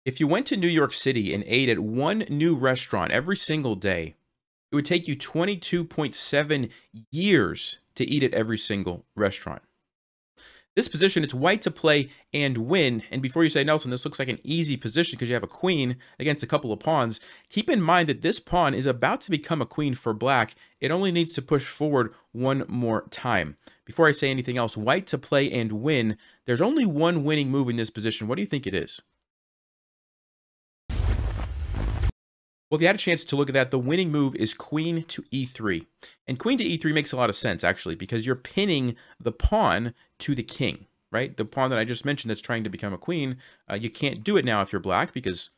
If you went to New York City and ate at one new restaurant every single day, it would take you 22.7 years to eat at every single restaurant. This position, it's white to play and win. And before you say, Nelson, this looks like an easy position because you have a queen against a couple of pawns, keep in mind that this pawn is about to become a queen for black. It only needs to push forward one more time. Before I say anything else, white to play and win, there's only one winning move in this position. What do you think it is? Well, if you had a chance to look at that, the winning move is queen to e3. And queen to e3 makes a lot of sense, actually, because you're pinning the pawn to the king, right? The pawn that I just mentioned that's trying to become a queen, you can't do it now if you're black because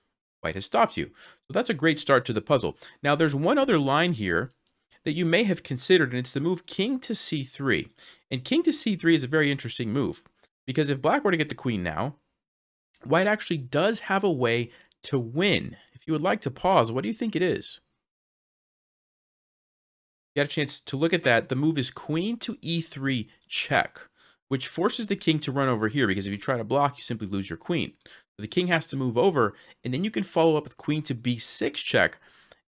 white has stopped you. So that's a great start to the puzzle. Now, there's one other line here that you may have considered, and it's the move king to c3. And king to c3 is a very interesting move, because if black were to get the queen now, white actually does have a way to win. If you would like to pause, what do you think it is? You got a chance to look at that. The move is queen to e3 check, which forces the king to run over here, because if you try to block, you simply lose your queen. So the king has to move over, and then you can follow up with queen to b6 check.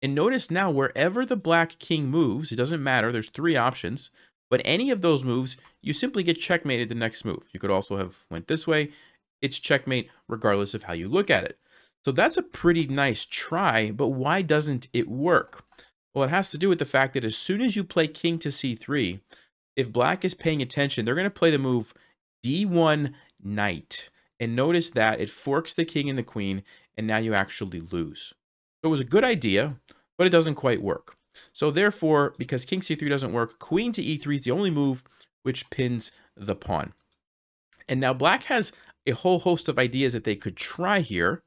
And notice now, wherever the black king moves, it doesn't matter, there's three options, but any of those moves, you simply get checkmated the next move. You could also have went this way. It's checkmate regardless of how you look at it. So that's a pretty nice try, but why doesn't it work? Well, it has to do with the fact that as soon as you play king to c3, if black is paying attention, they're going to play the move d1 knight. And notice that it forks the king and the queen, and now you actually lose. So it was a good idea, but it doesn't quite work. So therefore, because king c3 doesn't work, queen to e3 is the only move which pins the pawn. And now black has a whole host of ideas that they could try here,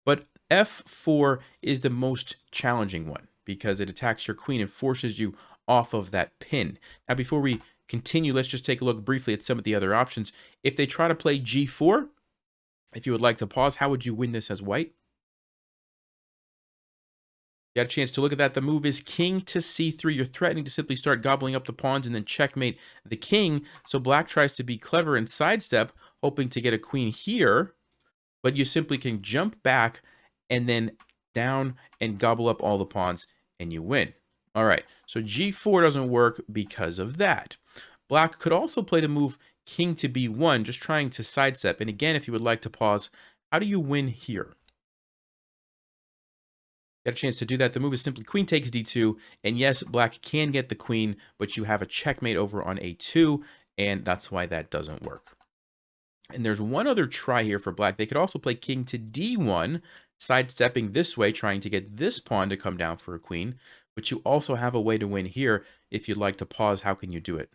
but f4 is the most challenging one because it attacks your queen and forces you off of that pin. Now, before we continue, let's just take a look briefly at some of the other options. If they try to play g4, if you would like to pause, how would you win this as white? You got a chance to look at that. The move is king to c3. You're threatening to simply start gobbling up the pawns and then checkmate the king. So black tries to be clever and sidestep, hoping to get a queen here. But you simply can jump back and then down and gobble up all the pawns and you win. All right, so g4 doesn't work because of that. Black could also play the move king to b1, just trying to sidestep. And again, if you would like to pause, how do you win here? Got a chance to do that. The move is simply queen takes d2. And yes, black can get the queen, but you have a checkmate over on a2, and that's why that doesn't work. And there's one other try here for black. They could also play king to d1, sidestepping this way, trying to get this pawn to come down for a queen. But you also have a way to win here. If you'd like to pause, how can you do it?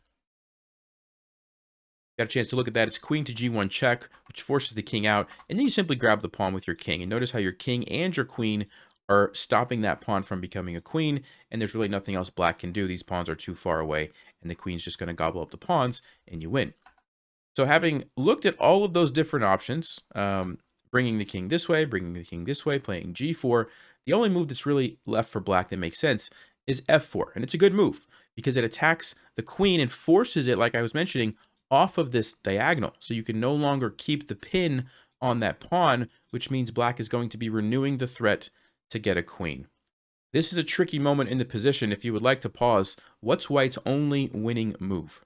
Got a chance to look at that. It's queen to g1 check, which forces the king out. And then you simply grab the pawn with your king. And notice how your king and your queen are stopping that pawn from becoming a queen. And there's really nothing else black can do. These pawns are too far away. And the queen's just going to gobble up the pawns and you win. So having looked at all of those different options, bringing the king this way, bringing the king this way, playing g4, the only move that's really left for black that makes sense is f4. And it's a good move because it attacks the queen and forces it, like I was mentioning, off of this diagonal. So you can no longer keep the pin on that pawn, which means black is going to be renewing the threat to get a queen. This is a tricky moment in the position. If you would like to pause, what's white's only winning move?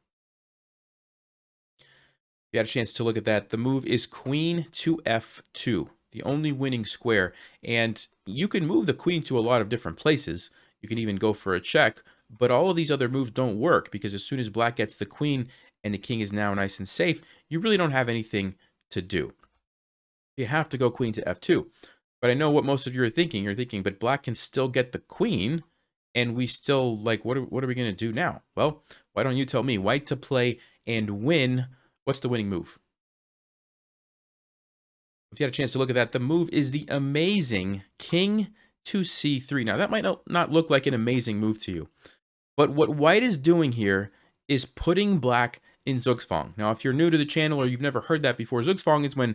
You had a chance to look at that. The move is queen to f2, the only winning square. And you can move the queen to a lot of different places. You can even go for a check, but all of these other moves don't work because as soon as black gets the queen and the king is now nice and safe, you really don't have anything to do. You have to go queen to f2. But I know what most of you are thinking. You're thinking, but black can still get the queen and we still, like, what are we going to do now? Well, why don't you tell me? White to play and win. What's the winning move? If you had a chance to look at that, the move is the amazing king to c3. Now, that might not look like an amazing move to you, but what white is doing here is putting black in Zugzwang. Now, if you're new to the channel or you've never heard that before, Zugzwang is when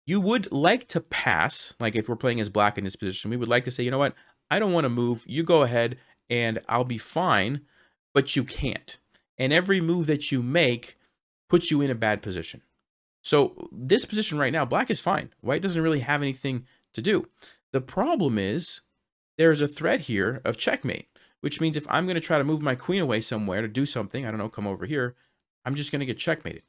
you would like to pass, like if we're playing as black in this position, we would like to say, you know what, I don't want to move, you go ahead and I'll be fine, but you can't. And every move that you make puts you in a bad position. So this position right now, black is fine. White doesn't really have anything to do. The problem is there's a threat here of checkmate, which means if I'm going to try to move my queen away somewhere to do something, I don't know, come over here, I'm just going to get checkmated.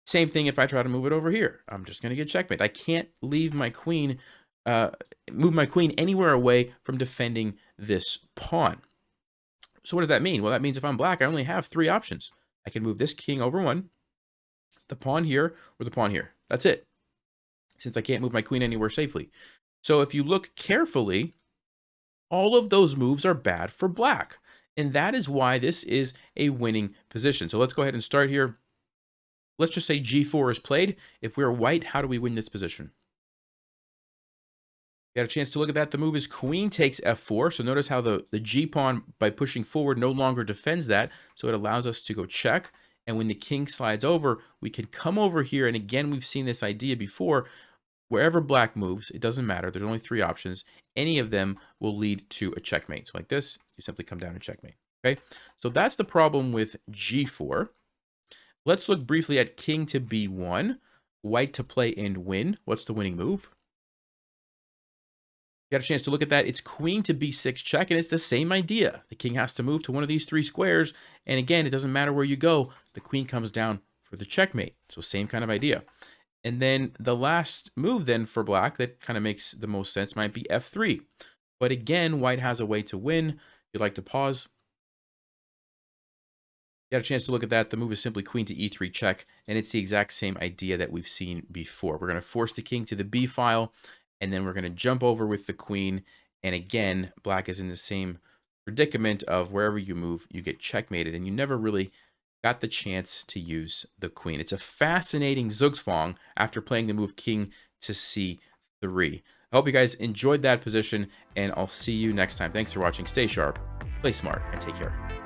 Same thing if I try to move it over here. I'm just going to get checkmate. I can't leave my queen, move my queen anywhere away from defending this pawn. So what does that mean? Well, that means if I'm black, I only have 3 options. I can move this king over one, the pawn here, or the pawn here. That's it, since I can't move my queen anywhere safely. So if you look carefully, all of those moves are bad for black. And that is why this is a winning position. So let's go ahead and start here. Let's just say g4 is played. If we're white, how do we win this position? You got a chance to look at that. The move is queen takes f4. So notice how the g-pawn, by pushing forward, no longer defends that. So it allows us to go check. And when the king slides over, we can come over here. And again, we've seen this idea before. Wherever black moves, it doesn't matter. There's only 3 options. Any of them will lead to a checkmate. So like this, you simply come down and checkmate. Okay, so that's the problem with g4. Let's look briefly at king to b1. White to play and win. What's the winning move? You got a chance to look at that. It's queen to b6 check, and it's the same idea. The king has to move to one of these 3 squares. And again, it doesn't matter where you go. The queen comes down for the checkmate. So same kind of idea. And then the last move then for black that kind of makes the most sense might be f3. But again, white has a way to win. If you'd like to pause. You got a chance to look at that. The move is simply queen to e3 check, and it's the exact same idea that we've seen before. We're going to force the king to the b file, and then we're going to jump over with the queen. And again, black is in the same predicament of wherever you move, you get checkmated, and you never really got the chance to use the queen. It's a fascinating Zugzwang after playing the move king to c3. I hope you guys enjoyed that position, and I'll see you next time. Thanks for watching. Stay sharp, play smart, and take care.